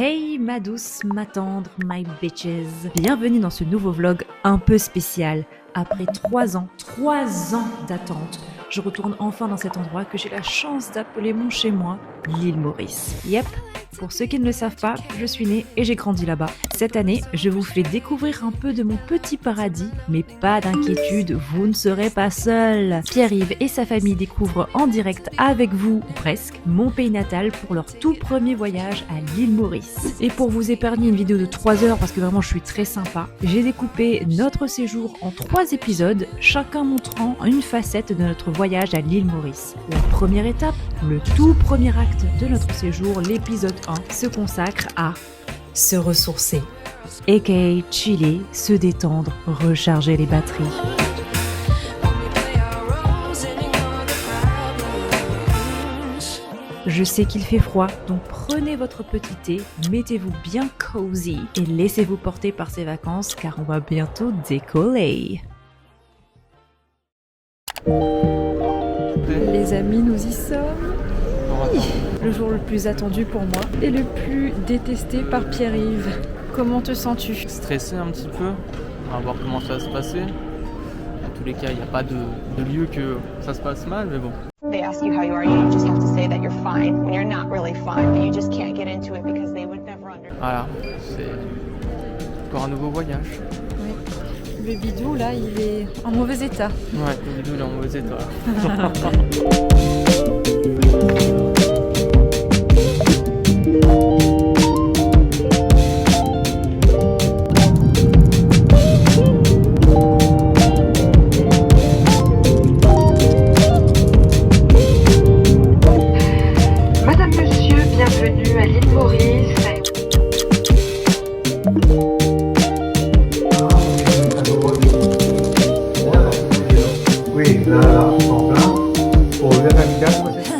Hey ma douce, ma tendre, my bitches. Bienvenue dans ce nouveau vlog un peu spécial. Après 3 ans d'attente, je retourne enfin dans cet endroit que j'ai la chance d'appeler mon chez moi, l'île Maurice. Yep, pour ceux qui ne le savent pas, je suis née et j'ai grandi là-bas. Cette année, je vous fais découvrir un peu de mon petit paradis, mais pas d'inquiétude, vous ne serez pas seuls. Pierre-Yves et sa famille découvrent en direct avec vous, ou presque, mon pays natal pour leur tout premier voyage à l'île Maurice. Et pour vous épargner une vidéo de 3 heures, parce que vraiment je suis très sympa, j'ai découpé notre séjour en 3 épisodes, chacun montrant une facette de notre voyage à l'île Maurice. La première étape, le tout premier acte de notre séjour, l'épisode 1, se consacre à se ressourcer, aka chiller, se détendre, recharger les batteries. Je sais qu'il fait froid, donc prenez votre petit thé, mettez-vous bien cozy et laissez-vous porter par ces vacances car on va bientôt décoller. Les amis, nous y sommes. Le jour le plus attendu pour moi et le plus détesté par Pierre-Yves. Comment te sens-tu? Stressé un petit peu, on va voir comment ça va se passer. Dans tous les cas, il n'y a pas de lieu que ça se passe mal, mais bon. They ask you how you are, you just have to say that you're fine when you're not really fine, but you just can't get into it because they would never understand. Voilà, c'est encore un nouveau voyage. Oui. Le bidou là, il est en mauvais état. Ouais, le bidou il est en mauvais état. Madame, monsieur, bienvenue à l'île Maurice. Oui, là, en plein. Pour le familial, moi, c'est ça.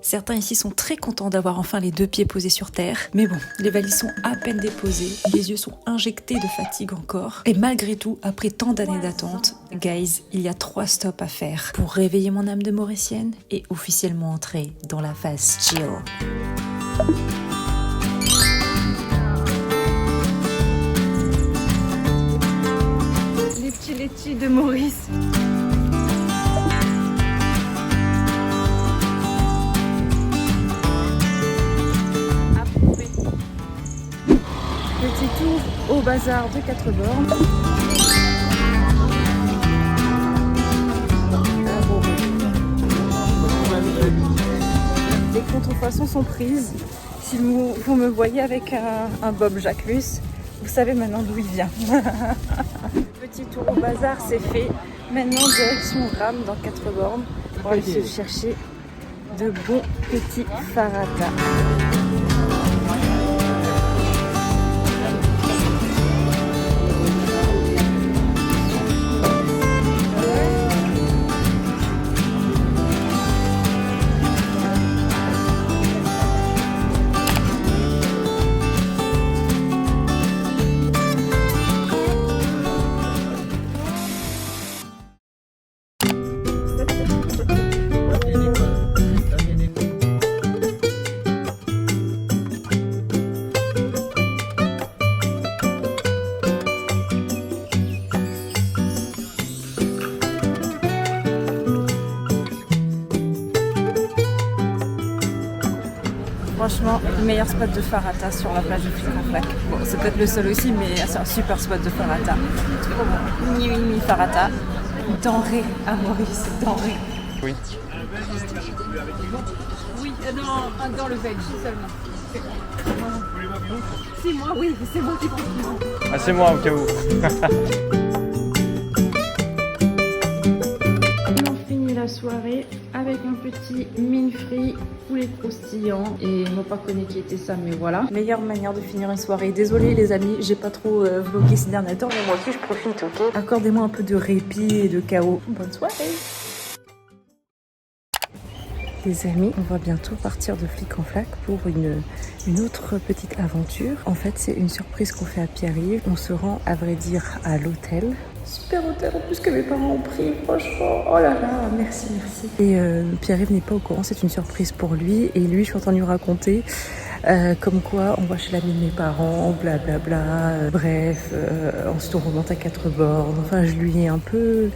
Certains ici sont très contents d'avoir enfin les 2 pieds posés sur terre. Mais bon, les valises sont à peine déposées, les yeux sont injectés de fatigue encore. Et malgré tout, après tant d'années d'attente, guys, il y a 3 stops à faire pour réveiller mon âme de Mauricienne et officiellement entrer dans la phase chill. Les petits laitiers de Maurice. Petit tour au bazar de 4 bornes. Les contrefaçons sont prises. Si vous me voyez avec un Bob Jacquemus, vous savez maintenant d'où il vient. Petit tour au bazar, c'est fait. Maintenant, direction Rame dans 4 bornes pour aller se chercher de bons petits farata. Franchement, le meilleur spot de farata sur la plage de Flic-en-Flac. Bon, c'est peut-être le seul aussi, mais c'est un super spot de farata. Trop bon. Ni farata. Denrée à Maurice, denrée. Oui. Oui, non, dans le veg seulement. C'est moi, oui, c'est moi qui prends. Ah, c'est moi au cas où. Et on finit la soirée avec un petit mine frit poulet croustillant et non pas connu qui était ça, mais voilà. Meilleure manière de finir une soirée. Désolée les amis, j'ai pas trop vlogué ces derniers temps, mais moi aussi je profite, ok. Accordez-moi un peu de répit et de chaos. Bonne soirée. Les amis, on va bientôt partir de Flic-en-Flac pour une autre petite aventure. En fait, c'est une surprise qu'on fait à Pierre-Yves. On se rend, à vrai dire, à l'hôtel. Super hôtel en plus que mes parents ont pris, franchement. Oh là là, merci, merci. Et Pierre-Yves n'est pas au courant, c'est une surprise pour lui. Et lui, je suis en train de lui raconter comme quoi on va chez l'ami de mes parents, blablabla, bref, on se remonte à 4 bornes. Enfin, j'ai un peu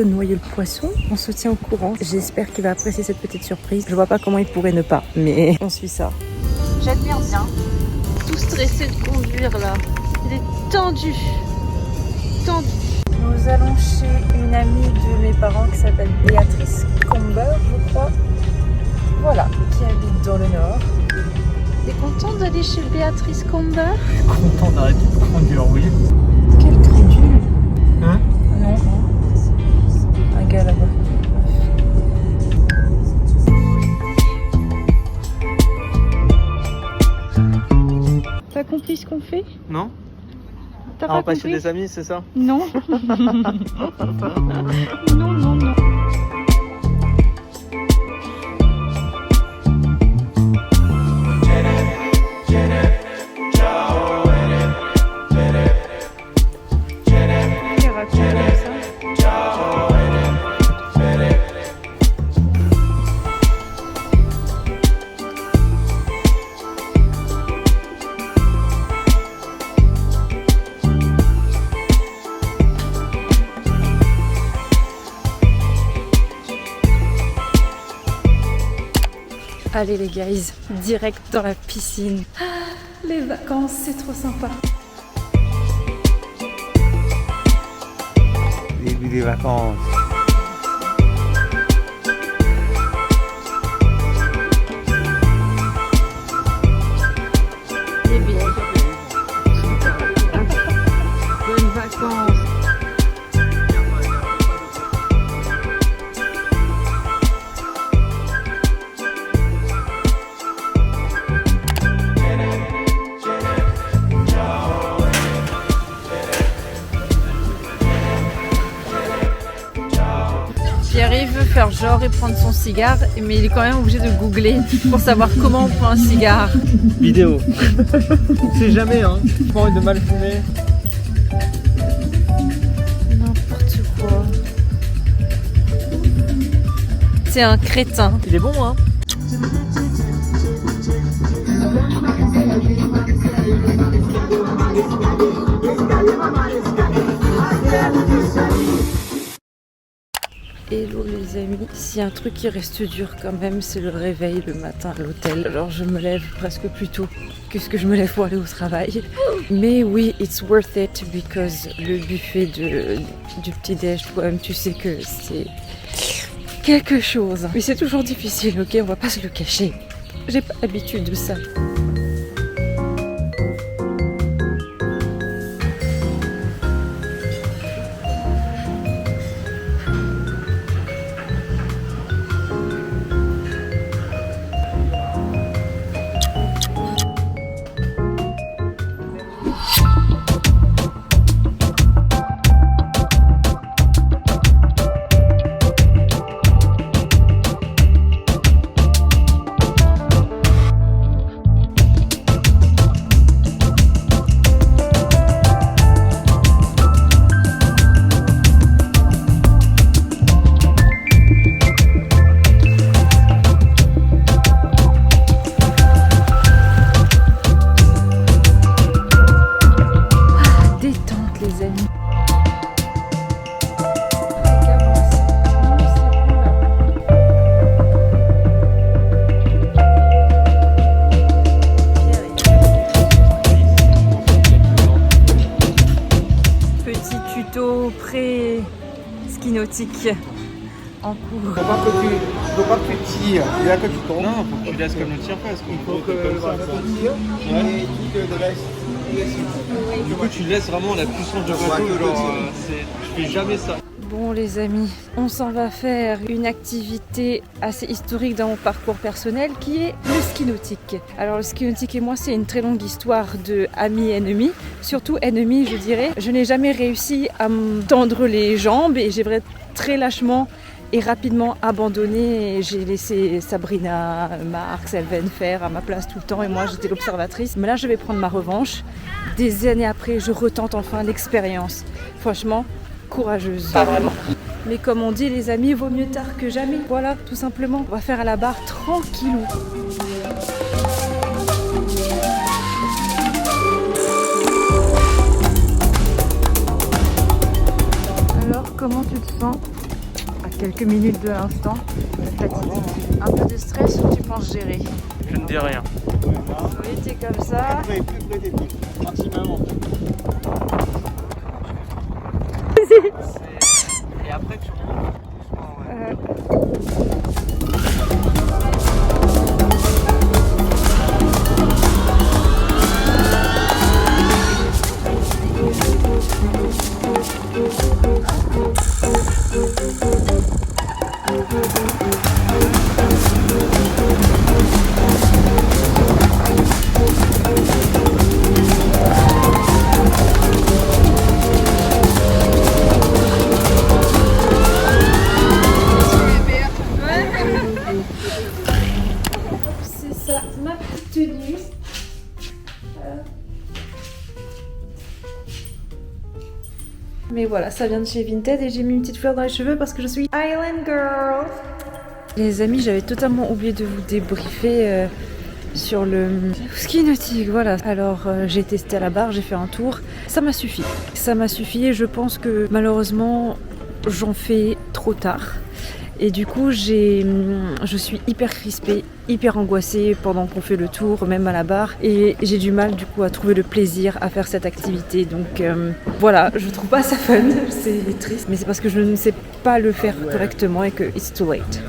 noyé le poisson. On se tient au courant. J'espère qu'il va apprécier cette petite surprise. Je vois pas comment il pourrait ne pas, mais on suit ça. J'admire bien. Tout stressé de conduire là. Il est tendu. Tendu. Nous allons chez une amie de mes parents qui s'appelle Béatrice Comber, je crois. Voilà, qui habite dans le nord. T'es content d'aller chez Béatrice Comber? Content d'arrêter de conduire, oui. Quel crédule! Hein? Non, un gars là-bas. T'as compris ce qu'on fait? Non? T'as On va pas pas chez compris? des amis, c'est ça? Non. Non, non, non. Il raconte comme ça. Allez les guys, direct dans la piscine. Ah, les vacances, c'est trop sympa. Début des vacances. C'est bien. Bonnes vacances. Pierre-Yves veut faire genre et prendre son cigare, mais il est quand même obligé de googler pour savoir comment on prend un cigare. Vidéo. On sait jamais, hein. Pas envie de mal fumer. N'importe quoi. C'est un crétin. Il est bon, hein. Hello les amis, s'il y a un truc qui reste dur quand même, c'est le réveil le matin à l'hôtel. Alors je me lève presque plus tôt que ce que je me lève pour aller au travail. Mais oui, it's worth it because le buffet du petit-déj, toi-même tu sais que c'est quelque chose. Mais c'est toujours difficile, ok, on va pas se le cacher. J'ai pas l'habitude de ça. Pré-ski nautique en cours. Faut pas que tu tires, il y a que tu tombes. Non, faut que tu laisses comme le tir presque. Il faut que tu tires et tu te laisses. Du coup, tu laisses vraiment la puissance de bateau. Genre, je fais jamais ça. Bon les amis, on s'en va faire une activité assez historique dans mon parcours personnel qui est le ski nautique. Alors le ski nautique et moi c'est une très longue histoire de amis-ennemis, surtout ennemis je dirais. Je n'ai jamais réussi à me tendre les jambes et j'ai vraiment très lâchement et rapidement abandonné et j'ai laissé Sabrina, Marx, Elven faire à ma place tout le temps et moi j'étais l'observatrice. Mais là je vais prendre ma revanche. Des années après je retente enfin l'expérience. Franchement, courageuse. Pas vraiment. Mais comme on dit les amis, vaut mieux tard que jamais. Voilà, tout simplement. On va faire à la barre tranquillou. franchement, à quelques minutes de l'instant, fatidique. Un peu de stress ou tu penses gérer? Je ne dis rien. Oui, t'es comme ça. Maximum en fait. Et après tu remontes doucement, ouais. C'est ça, ma petite tenue. Mais voilà, ça vient de chez Vinted et j'ai mis une petite fleur dans les cheveux parce que je suis Island Girl. Les amis, j'avais totalement oublié de vous débriefer sur le ski nautique, voilà. Alors j'ai testé à la barre, j'ai fait un tour, ça m'a suffi. Ça m'a suffi et je pense que malheureusement j'en fais trop tard. Et du coup, je suis hyper crispée, hyper angoissée pendant qu'on fait le tour, même à la barre. Et j'ai du mal du coup à trouver le plaisir à faire cette activité. Donc voilà, je trouve pas ça fun, c'est triste. Mais c'est parce que je ne sais pas le faire correctement et que it's too late.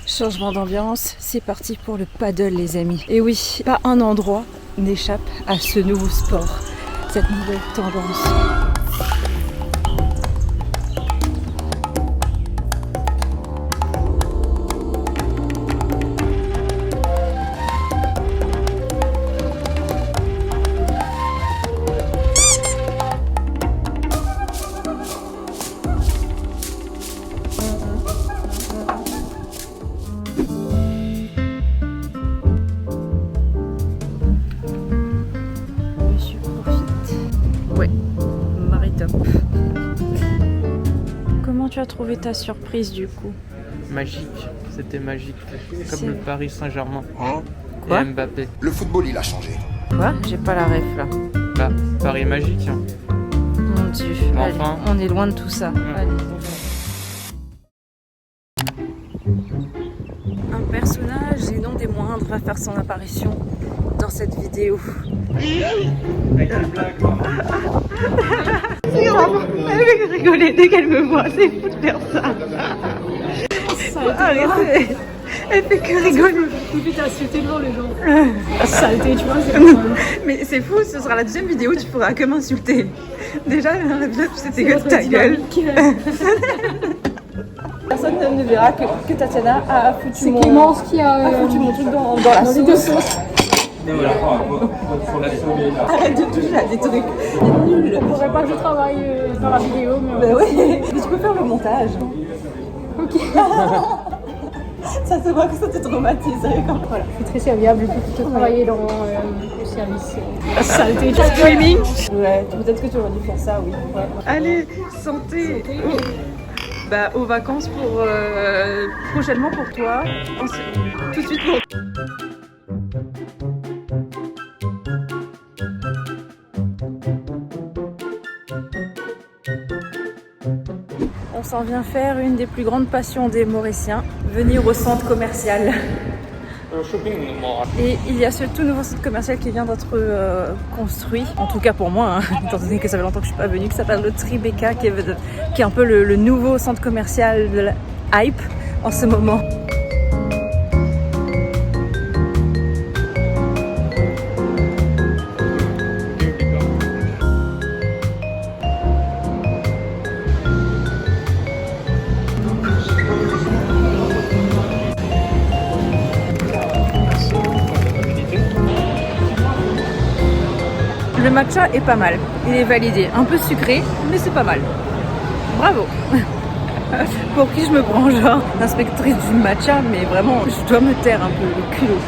Changement d'ambiance, c'est parti pour le paddle les amis. Et oui, pas un endroit n'échappe à ce nouveau sport, cette nouvelle tendance. Comment tu as trouvé ta surprise du coup? Magique, c'était magique. C'est- Comme le Paris Saint-Germain Quoi? et Mbappé. Le football, il a changé. Quoi? J'ai pas la ref là. Bah, Paris magique. Hein. Mon dieu, Mais allez, enfin. on est loin de tout ça. Allez. Un personnage, et non des moindres, va faire son apparition dans cette vidéo. Elle fait rigoler dès qu'elle me voit, c'est fou de faire ça. Arrêtez. Elle fait que rigoler. T'as insulté devant les gens. Saleté, tu vois, c'est Mais c'est fou, ce sera la deuxième vidéo où tu pourras que m'insulter. Déjà, l'épisode où c'était que ta gueule. Personne ne verra que Tatiana a foutu C'est mon... Clémence qui a foutu mon truc dans la dans les deux sauce. sauces. Arrête de toucher à des trucs nuls. Faudrait pas que je travaille dans la vidéo, mais Bah oui, mais tu peux faire le montage. ok. Ça se voit que ça te traumatise. Voilà. C'est très serviable de travailler dans le service. Saleté, tu vois. Streaming. Ouais, peut-être que tu aurais dû faire ça, oui. Ouais. Allez, santé. Oh. Bah, aux vacances pour prochainement pour toi. Tout de suite pour. On s'en vient faire une des plus grandes passions des Mauriciens, venir au centre commercial. Et il y a ce tout nouveau centre commercial qui vient d'être construit, en tout cas pour moi, hein, étant donné que ça fait longtemps que je suis pas venue, qui s'appelle le Tribeca, qui est un peu le nouveau centre commercial de la hype en ce moment. Le matcha est pas mal, il est validé, un peu sucré, mais c'est pas mal. Bravo. Pour qui je me prends, genre l'inspectrice du matcha, mais vraiment, je dois me taire un peu le culot.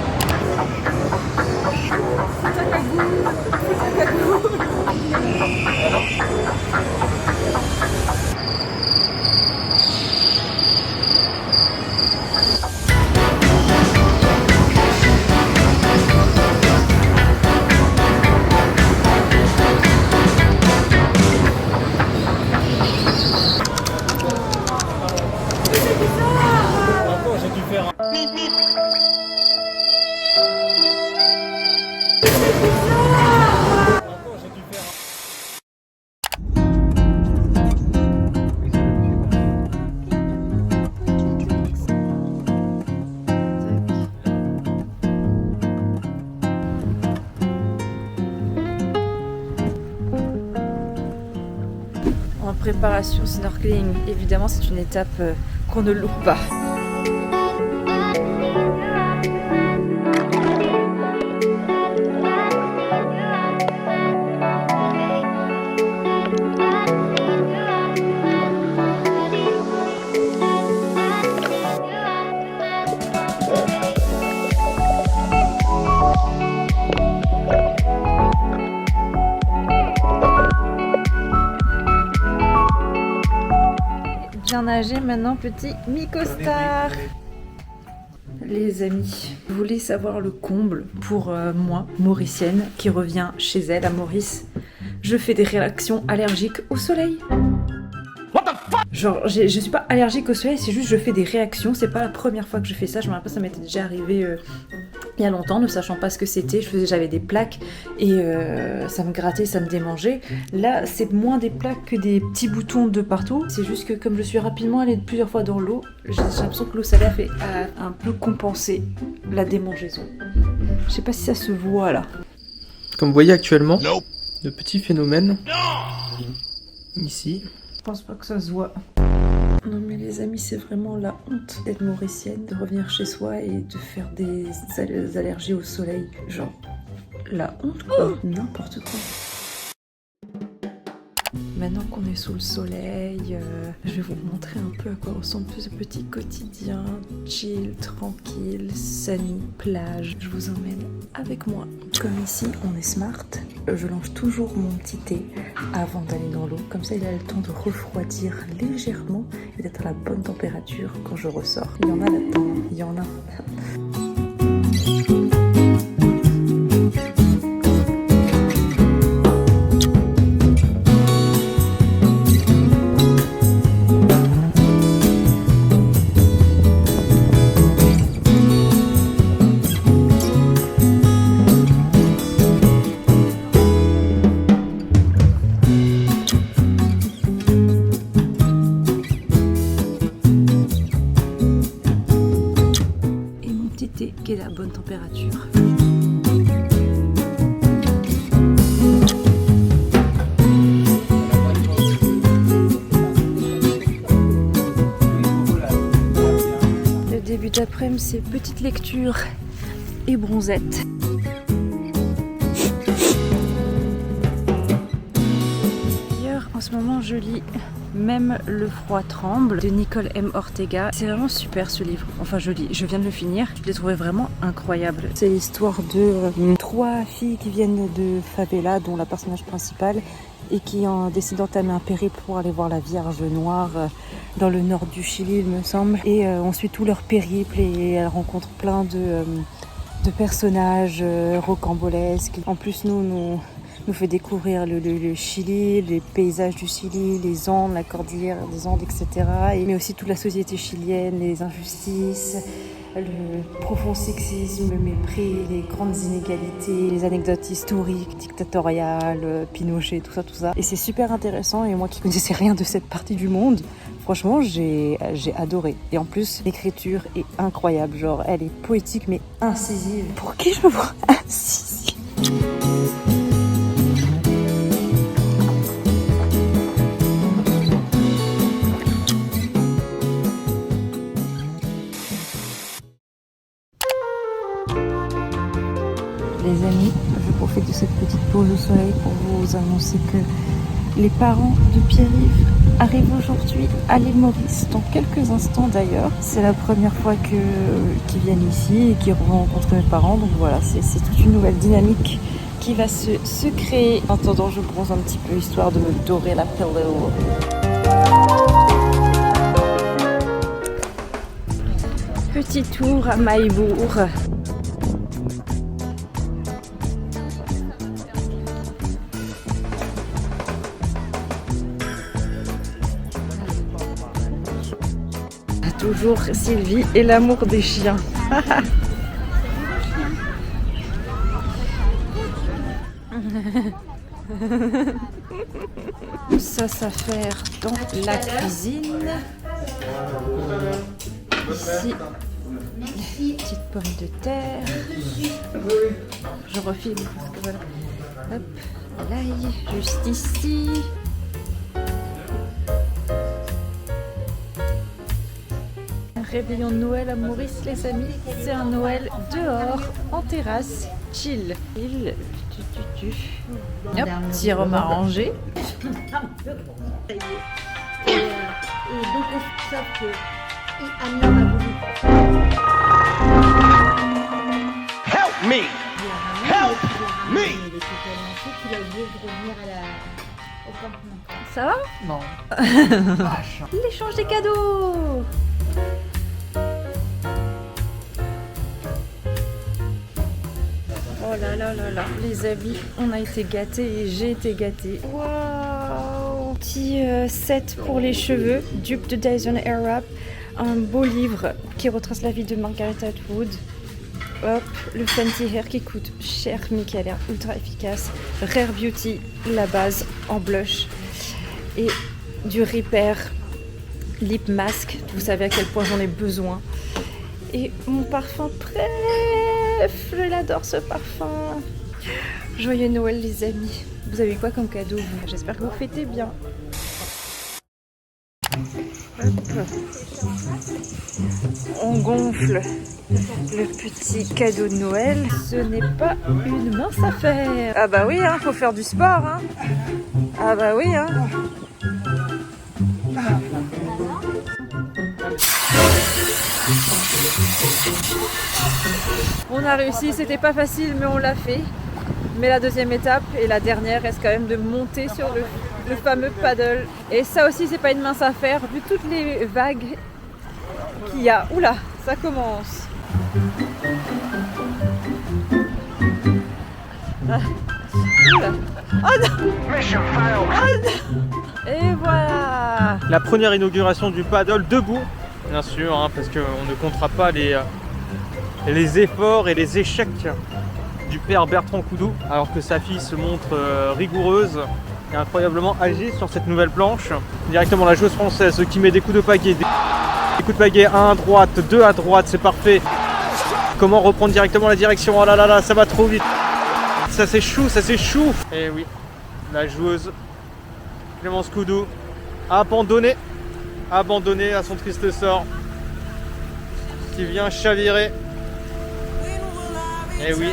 En préparation snorkeling, évidemment c'est une étape qu'on ne loupe pas. Bien nager maintenant, petit Micostar. Les amis, vous voulez savoir le comble pour moi, mauricienne, qui revient chez elle à Maurice? Je fais des réactions allergiques au soleil. Genre, je suis pas allergique au soleil, c'est juste je fais des réactions. C'est pas la première fois que je fais ça. Je me rappelle, ça m'était déjà arrivé il y a longtemps, ne sachant pas ce que c'était. J'avais des plaques et ça me grattait, ça me démangeait. Là, c'est moins des plaques que des petits boutons de partout. C'est juste que comme je suis rapidement allée plusieurs fois dans l'eau, j'ai l'impression que l'eau salée a un peu compensé la démangeaison. Je sais pas si ça se voit là. Comme vous voyez actuellement, de petits phénomènes ici. Je pense pas que ça se voit. Non mais les amis, c'est vraiment la honte d'être mauricienne, de revenir chez soi et de faire des allergies au soleil. Genre, la honte quoi, n'importe quoi. Maintenant qu'on est sous le soleil, je vais vous montrer un peu à quoi ressemble ce petit quotidien, chill, tranquille, sunny, plage. Je vous emmène avec moi. Comme ici, on est smart, je lance toujours mon petit thé avant d'aller dans l'eau. Comme ça, il a le temps de refroidir légèrement et d'être à la bonne température quand je ressors. Il y en a là-dedans, il y en a. Qui est à la bonne température. Le début d'après-midi, c'est petite lecture et bronzette. D'ailleurs, en ce moment, je lis Même le froid tremble de Nicole M. Ortega. C'est vraiment super ce livre. Enfin, je viens de le finir. Je l'ai trouvé vraiment incroyable. C'est l'histoire de 3 filles qui viennent de favela, dont la personnage principale, et qui ont décidé d'entamer un périple pour aller voir la Vierge Noire dans le nord du Chili, il me semble. Et on suit tout leur périple et elles rencontrent plein de personnages rocambolesques. En plus, nous fait découvrir le Chili, les paysages du Chili, les Andes, la cordillère des Andes, etc. Mais aussi toute la société chilienne, les injustices, le profond sexisme, le mépris, les grandes inégalités, les anecdotes historiques, dictatoriales, Pinochet, tout ça. Et c'est super intéressant, et moi qui connaissais rien de cette partie du monde, franchement j'ai adoré. Et en plus, l'écriture est incroyable, genre elle est poétique mais incisive. Pour qui je me vois incisive? Les amis, je profite de cette petite pause au soleil pour vous annoncer que les parents de Pierre-Yves arrivent aujourd'hui à l'île Maurice, dans quelques instants d'ailleurs. C'est la première fois qu'ils viennent ici et qu'ils rencontrent mes parents, donc voilà, c'est toute une nouvelle dynamique qui va se créer. En attendant, je bronze un petit peu histoire de me dorer la pillow. Petit tour à Maïbourg. toujours Sylvie et l'amour des chiens. Ça s'affaire dans la cuisine. Ici, les petites pommes de terre. Je refile parce que voilà. Hop, l'ail, juste ici. Un réveillon de Noël à Maurice, les amis. C'est un Noël dehors, en terrasse, chill. Hop, petit rhum arrangé. Et donc, sauf que Anna a voulu. Help me! Help me! Il a oublié de revenir au campement. Ça va? Non. L'échange des cadeaux. Oh là là là là, les amis, on a été gâtés et j'ai été gâtée. Waouh! Petit set pour les cheveux, dupe de Dyson Airwrap, un beau livre qui retrace la vie de Margaret Atwood. Hop, le Fenty Hair qui coûte cher mais qui a l'air ultra efficace. Rare Beauty, la base en blush. Et du Repair Lip Mask, vous savez à quel point j'en ai besoin. Et mon parfum bref, je l'adore ce parfum. Joyeux Noël les amis. Vous avez quoi comme cadeau vous? J'espère que vous fêtez bien. Hop. On gonfle le petit cadeau de Noël. Ce n'est pas une mince affaire. Ah bah oui, hein, faut faire du sport. Hein. Ah bah oui. Hein. On a réussi, c'était pas facile mais on l'a fait. Mais la deuxième étape et la dernière reste quand même de monter sur le fameux paddle. Et ça aussi c'est pas une mince affaire vu toutes les vagues qu'il y a. Oula, ça commence. Ah. Oula. Oh non. Oh non. Et voilà. La première inauguration du paddle debout, bien sûr, hein, parce qu'on ne comptera pas les efforts et les échecs du père Bertrand Coudou, alors que sa fille se montre rigoureuse et incroyablement agile sur cette nouvelle planche. Directement la joueuse française qui met des coups de pagaie, des coups de pagaie, 1 à droite, 2 à droite, c'est parfait. Comment reprendre directement la direction? Oh là là là, ça va trop vite. Ça s'échoue, ça s'échoue. Et oui, la joueuse Clémence Coudou a abandonné à son triste sort, qui vient chavirer. Et oui.